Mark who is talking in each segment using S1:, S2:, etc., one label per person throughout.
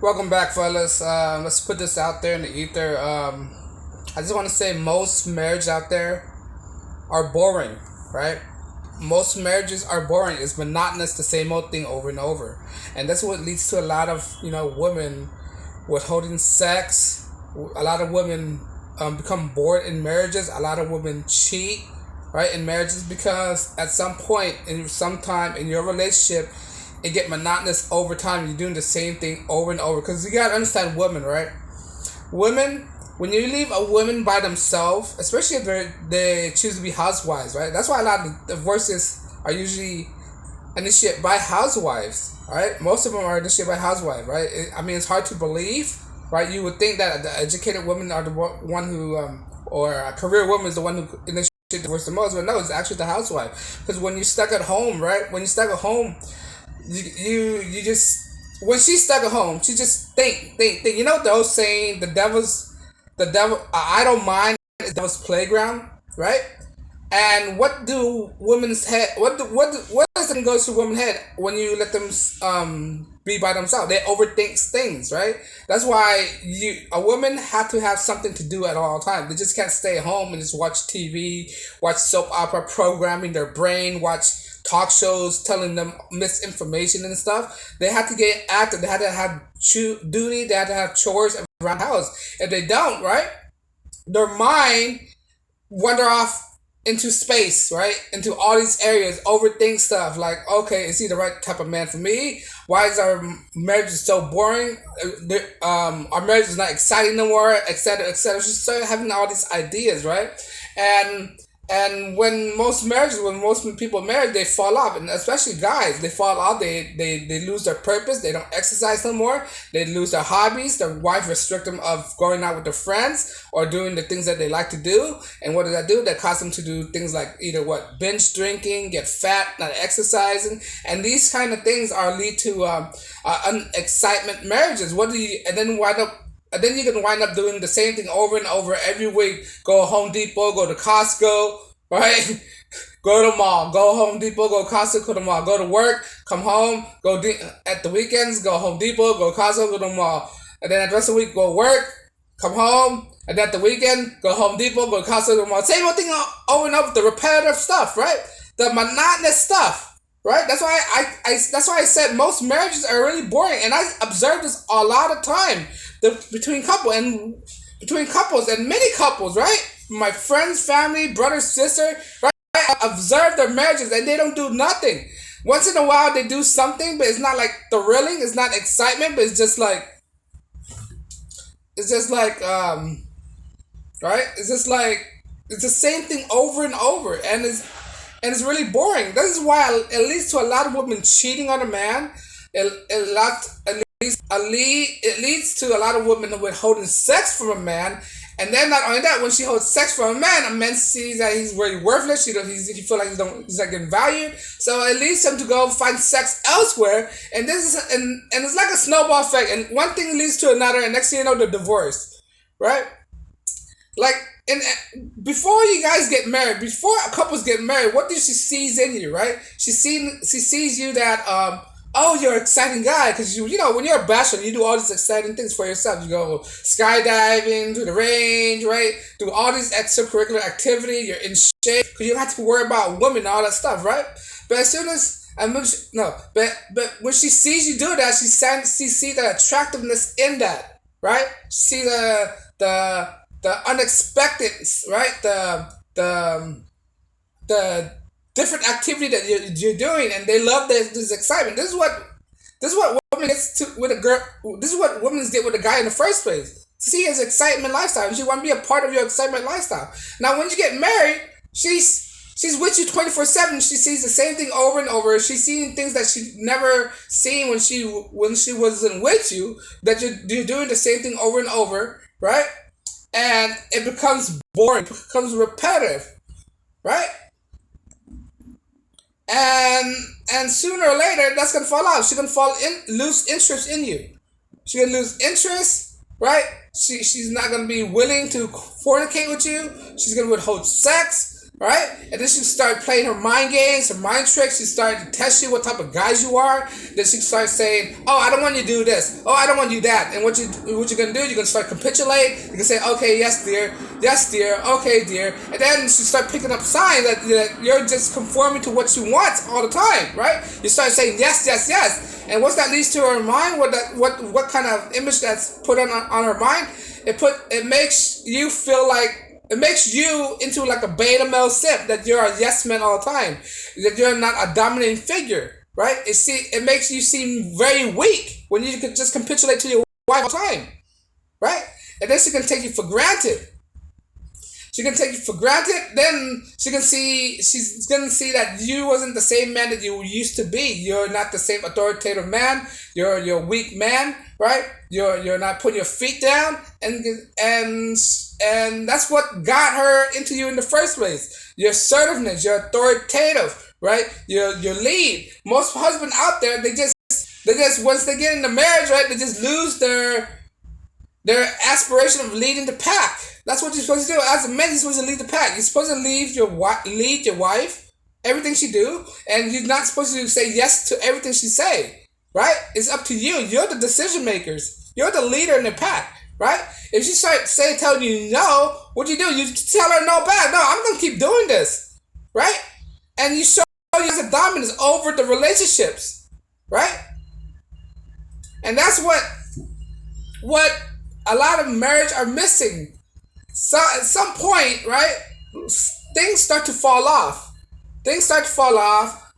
S1: Welcome back, fellas. Let's put this out there in the ether. I just want to say most marriages out there are boring, right? Most marriages are boring. It's monotonous, the same old thing over and over, and that's what leads to a lot of women withholding sex. A lot of women become bored in marriages. A lot of women cheat, right, in marriages because at some point in some time in your relationship it get monotonous over time. You're doing the same thing over and over because you gotta understand women, right? Women, when you leave a woman by themselves, especially if they choose to be housewives, right? That's why a lot of divorces are usually initiated by housewives, right? Most of them are initiated by housewives, right? I mean, it's hard to believe, right? You would think that the educated women are the one who, or a career woman is the one who initiated divorce the most, but no, it's actually the housewife. Because when you're stuck at home, right? When you're stuck at home, you just when she's stuck at home, she just think. You know the old saying, the devil. I don't mind is the devil's playground, right? And what do women's head? What does it goes through women's head when you let them be by themselves? They overthink things, right? That's why a woman have to have something to do at all times. They just can't stay home and just watch TV, watch soap opera, programming their brain, watch talk shows telling them misinformation and stuff. They have to get active. They have to have duty. They have to have chores around the house. If they don't, right, their mind wander off into space, right? Into all these areas, overthink stuff like, okay, is he the right type of man for me? Why is our marriage so boring? Our marriage is not exciting no more, etc., etc. She started having all these ideas, right? And and when most people marry, they fall off, and especially guys, they fall off. They lose their purpose. They don't exercise no more. They lose their hobbies. Their wife restrict them of going out with their friends or doing the things that they like to do. And what does that do? That cause them to do things like either binge drinking, get fat, not exercising, and these kind of things are lead to unexcitement marriages. What do you and then wind up and then you're gonna wind up doing the same thing over and over every week. Go Home Depot, go to Costco, right? Go to the mall, go Home Depot, go Costco, go to the mall. Go to work, come home, at the weekends, go Home Depot, go Costco, go to the mall. And then at the rest of the week, go work, come home, and then at the weekend, go Home Depot, go Costco, go to the mall. Same old thing over and over, the repetitive stuff, right? The monotonous stuff. Right, that's why I said most marriages are really boring, and I observe this a lot of time. Between couples and many couples, right? My friends, family, brother, sister, right? I observe their marriages and they don't do nothing. Once in a while they do something, but it's not like thrilling. It's not excitement, but it's just like right? It's the same thing over and over, and it's really boring. This is why it leads to a lot of women cheating on a man. It leads to a lot of women withholding sex from a man. And then not only that, when she holds sex from a man sees that he's really worthless. He feel like he's not getting valued. So it leads him to go find sex elsewhere. And it's like a snowball effect. And one thing leads to another, and next thing you know, the divorce, right? Like, and before you guys get married, before couples get married, what does she sees in you, right? She sees you that oh, you're an exciting guy because when you're a bachelor, you do all these exciting things for yourself. You go skydiving, to the range, right? Do all these extracurricular activity. You're in shape because you don't have to worry about women and all that stuff, right? But as soon as no, but when she sees you do that, she sees the attractiveness in that, right? See the unexpected, right? The different activity that you're doing, and they love this excitement. This is what women gets to with a girl. This is what women get with a guy in the first place. To see his excitement lifestyle, and she want to be a part of your excitement lifestyle. Now, when you get married, she's with you 24/7. She sees the same thing over and over. She's seeing things that she never seen when she wasn't with you. That you're doing the same thing over and over, right? And it becomes boring, it becomes repetitive, right? And sooner or later, that's gonna fall out. She's gonna lose interest in you. She's gonna lose interest, right? She's not gonna be willing to fornicate with you. She's gonna withhold sex. right? And then she started playing her mind games, her mind tricks. She started to test you what type of guys you are. Then she started saying, "Oh, I don't want you to do this. Oh, I don't want you to do that." And what you're gonna do? You're gonna start capitulate. You can say, "Okay, yes, dear, okay, dear." And then she started picking up signs that you're just conforming to what she wants all the time, right? You start saying yes, yes, yes. And what that leads to her mind, what kind of image that's put on her mind? It makes you feel like. It makes you into like a beta male simp, that you're a yes man all the time, that you're not a dominating figure, right? It makes you seem very weak when you can just capitulate to your wife all the time, right? And then she can take you for granted. She can take you for granted. Then she's gonna see that you wasn't the same man that you used to be. You're not the same authoritative man. You're a weak man, right? You're not putting your feet down, and that's what got her into you in the first place. Your assertiveness, your authoritative, right? Your lead. Most husbands out there, they just once they get into marriage, right, they just lose their aspiration of leading the pack. That's what you're supposed to do. As a man, you're supposed to lead the pack. You're supposed to lead your wife, everything she do, and you're not supposed to say yes to everything she say, right? It's up to you. You're the decision makers. You're the leader in the pack, right? If she telling you no, what do? You tell her no back. No, I'm gonna keep doing this, right? And you show you as a dominance over the relationships, right? And that's what a lot of marriage are missing. So at some point, right, things start to fall off. Things start to fall off.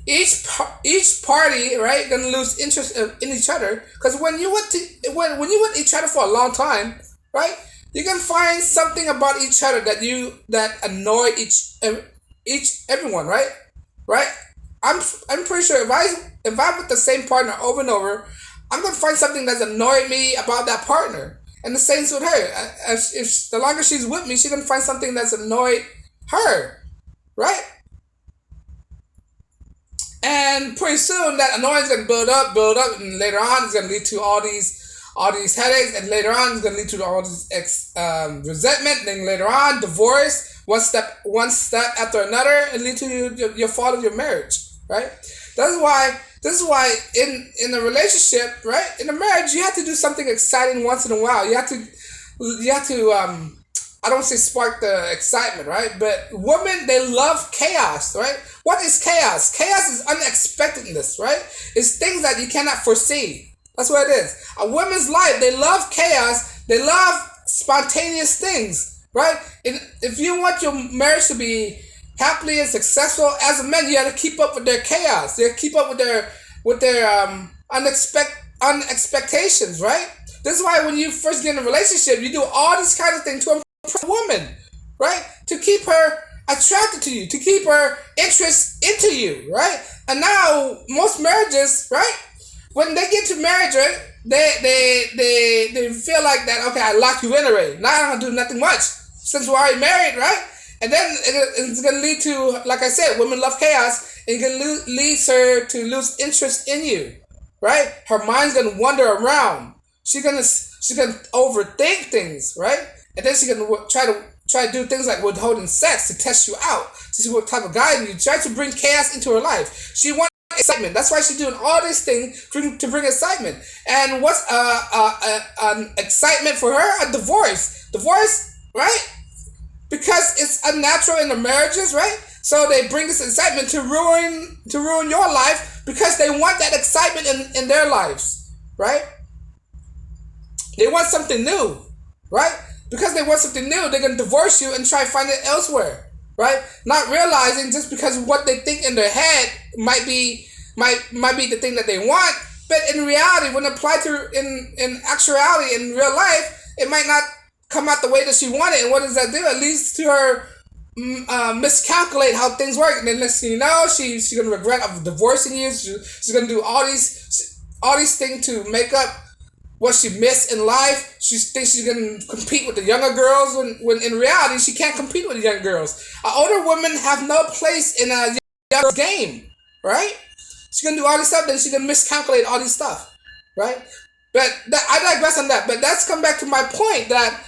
S1: Each party, right, gonna lose interest in each other, because when you with each other for a long time, right, you can find something about each other that annoy everyone, right, right. I'm pretty sure if I'm with the same partner over and over, I'm gonna find something that's annoyed me about that partner. And the same with her. If the longer she's with me, she's gonna find something that's annoyed her, right? And pretty soon that annoyance is gonna build up, and later on it's gonna lead to all these headaches, and later on it's gonna lead to all this resentment. And then later on, divorce, one step after another, and lead to your fall of your marriage, right? This is why in a relationship, right, in a marriage, you have to do something exciting once in a while. You have to I don't say spark the excitement, right? But women, they love chaos, right? What is chaos? Chaos is unexpectedness, right? It's things that you cannot foresee. That's what it is. A woman's life, they love chaos. They love spontaneous things, right? And if you want your marriage to be happily and successful, as a man, you have to keep up with their chaos. You have to keep up with their unexpectations, right? This is why when you first get in a relationship, you do all these kinds of things to impress a woman, right? To keep her attracted to you, to keep her interest into you, right? And now most marriages, right? When they get to marriage, right? They feel like that. Okay, I locked you in already. Now I don't do nothing much since we're already married, right? And then it's going to lead to, like I said, women love chaos. And it can lead her to lose interest in you, right? Her mind's going to wander around. She's gonna overthink things, right? And then she's gonna try to do things like withholding sex to test you out, to see what type of guy you try to bring chaos into her life. She wants excitement. That's why she's doing all these things to bring excitement. And what's an excitement for her? A divorce. Divorce, right? Because it's unnatural in the marriages, right? So they bring this excitement to ruin your life because they want that excitement in their lives, right? They want something new, right? Because they want something new, they're gonna divorce you and try to find it elsewhere, right? Not realizing just because what they think in their head might be the thing that they want, but in reality, when applied to in actuality in real life, it might not come out the way that she wanted. And what does that do? It leads to her miscalculate how things work, and then next thing you know, she's gonna regret of divorcing you. She's gonna do all these things to make up what she missed in life. She thinks she's gonna compete with the younger girls when in reality she can't compete with the young girls. Older women have no place in a young game, right? She's gonna do all this stuff, then she's gonna miscalculate all this stuff, right? But I digress on that. But that's come back to my point that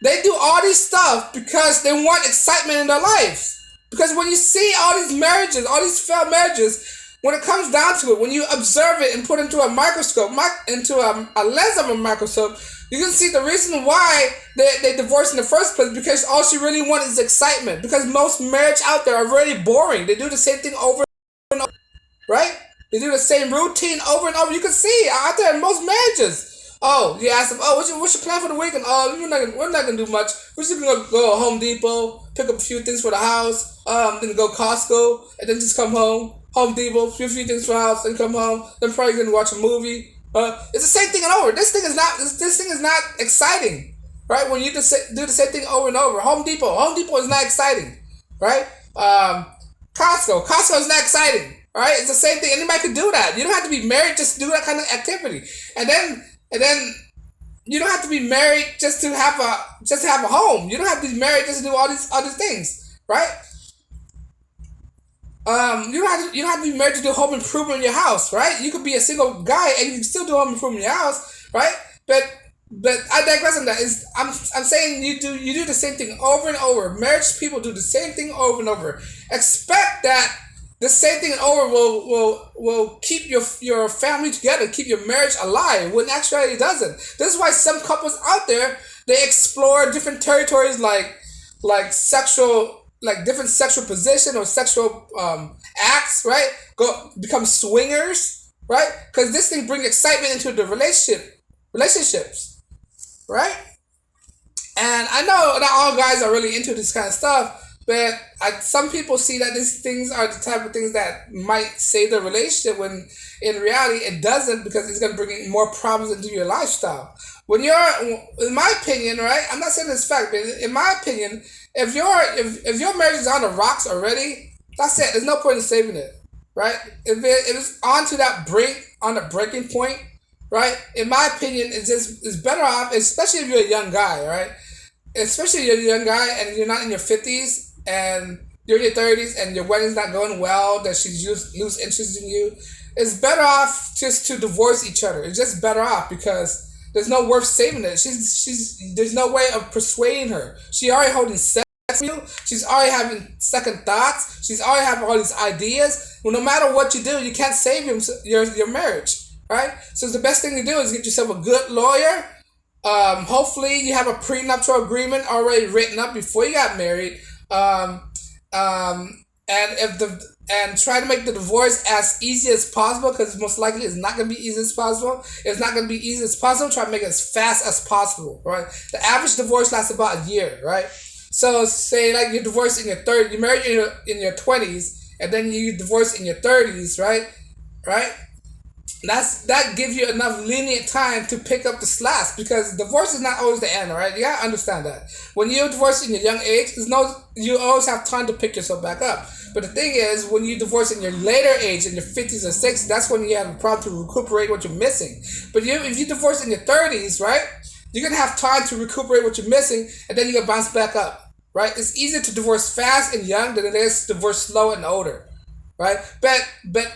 S1: They do all these stuff because they want excitement in their lives. Because when you see all these marriages, all these failed marriages, when it comes down to it, when you observe it and put it into a microscope, into a lens of a microscope, you can see the reason why they divorced in the first place, because all she really wants is excitement. Because most marriage out there are really boring. They do the same thing over and over, right? They do the same routine over and over. You can see out there in most marriages. Oh, you ask them, oh, what's your plan for the weekend? Oh, we're not gonna do much. We're just gonna go to Home Depot, pick up a few things for the house, then go Costco, and then just come home. Home Depot, few things for the house, then come home. Then probably gonna watch a movie. It's the same thing and over. This thing is not exciting, right? When you just do the same thing over and over. Home Depot is not exciting, right? Costco is not exciting, right? It's the same thing. Anybody could do that. You don't have to be married just to do that kind of activity. And then you don't have to be married just to have a home. You don't have to be married just to do all these other things, right? You don't have to be married to do home improvement in your house, right? You could be a single guy and you can still do home improvement in your house, right? But I digress on that. I'm saying you do the same thing over and over. Marriage people do the same thing over and over. Expect that the same thing over will keep your family together, keep your marriage alive, when actually it doesn't. This is why some couples out there, they explore different territories like sexual, like different sexual position or sexual acts, right? Go become swingers, right? Because this thing brings excitement into the relationships, right? And I know not all guys are really into this kind of stuff, but some people see that these things are the type of things that might save the relationship, when in reality it doesn't, because it's going to bring more problems into your lifestyle. When in my opinion, right? I'm not saying this fact, but in my opinion, if your marriage is on the rocks already, that's it. There's no point in saving it, right? If it's on the breaking point, right? In my opinion, it's better off, especially if you're a young guy, right? Especially if you're a young guy and you're not in your 50s and you're in your 30s and your wedding's not going well, that she lose interest in you. It's better off just to divorce each other. It's just better off, because there's no worth saving it. There's no way of persuading her. She already holding sex with you. She's already having second thoughts. She's already having all these ideas. Well, no matter what you do, you can't save your marriage, right? So the best thing to do is get yourself a good lawyer. Hopefully you have a prenuptial agreement already written up before you got married. And try to make the divorce as easy as possible, because most likely it's not going to be easy as possible. If it's not going to be easy as possible, try to make it as fast as possible, right? The average divorce lasts about a year, right? So say like you're divorced in your 30s, you married in your 20s, and then you divorce in your 30s, right? That gives you enough lenient time to pick up the slack, because divorce is not always the end, right? You gotta understand that. When you're divorced in your young age, you always have time to pick yourself back up. But the thing is, when you divorce in your later age, in your 50s or 60s, that's when you have a problem to recuperate what you're missing. But if you divorce in your 30s, right, you're gonna have time to recuperate what you're missing, and then you can bounce back up, right? It's easier to divorce fast and young than it is to divorce slow and older. Right, but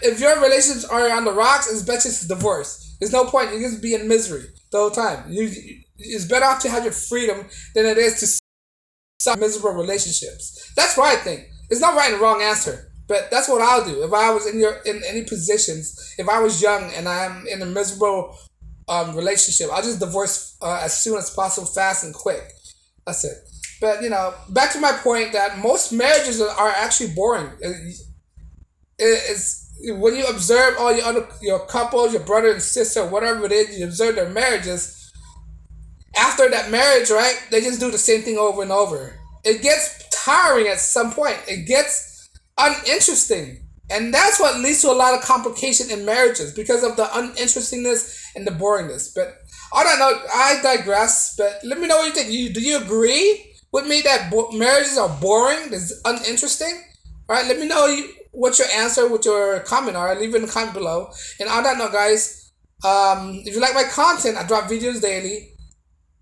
S1: if your relationships are on the rocks, it's better to divorce. There's no point. You just be in misery the whole time. It's better off to have your freedom than it is to stop miserable relationships. That's what I think. It's not right and wrong answer, but that's what I'll do if I was in any positions. If I was young and I'm in a miserable relationship, I'll just divorce as soon as possible, fast and quick. That's it. But back to my point that most marriages are actually boring. It's when you observe all your couples, your brother and sister, whatever it is, you observe their marriages. After that marriage, right, they just do the same thing over and over. It gets tiring at some point. It gets uninteresting, and that's what leads to a lot of complication in marriages, because of the uninterestingness and the boringness. But on that note, I digress. But let me know what you think. Do you agree with me that marriages are boring? It's uninteresting. All right, let me know what your answer, what your comment are. Leave it in the comment below. And on that note, guys, if you like my content, I drop videos daily.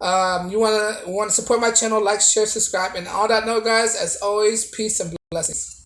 S1: You wanna support my channel, like, share, subscribe. And on that note, guys, as always, peace and blessings.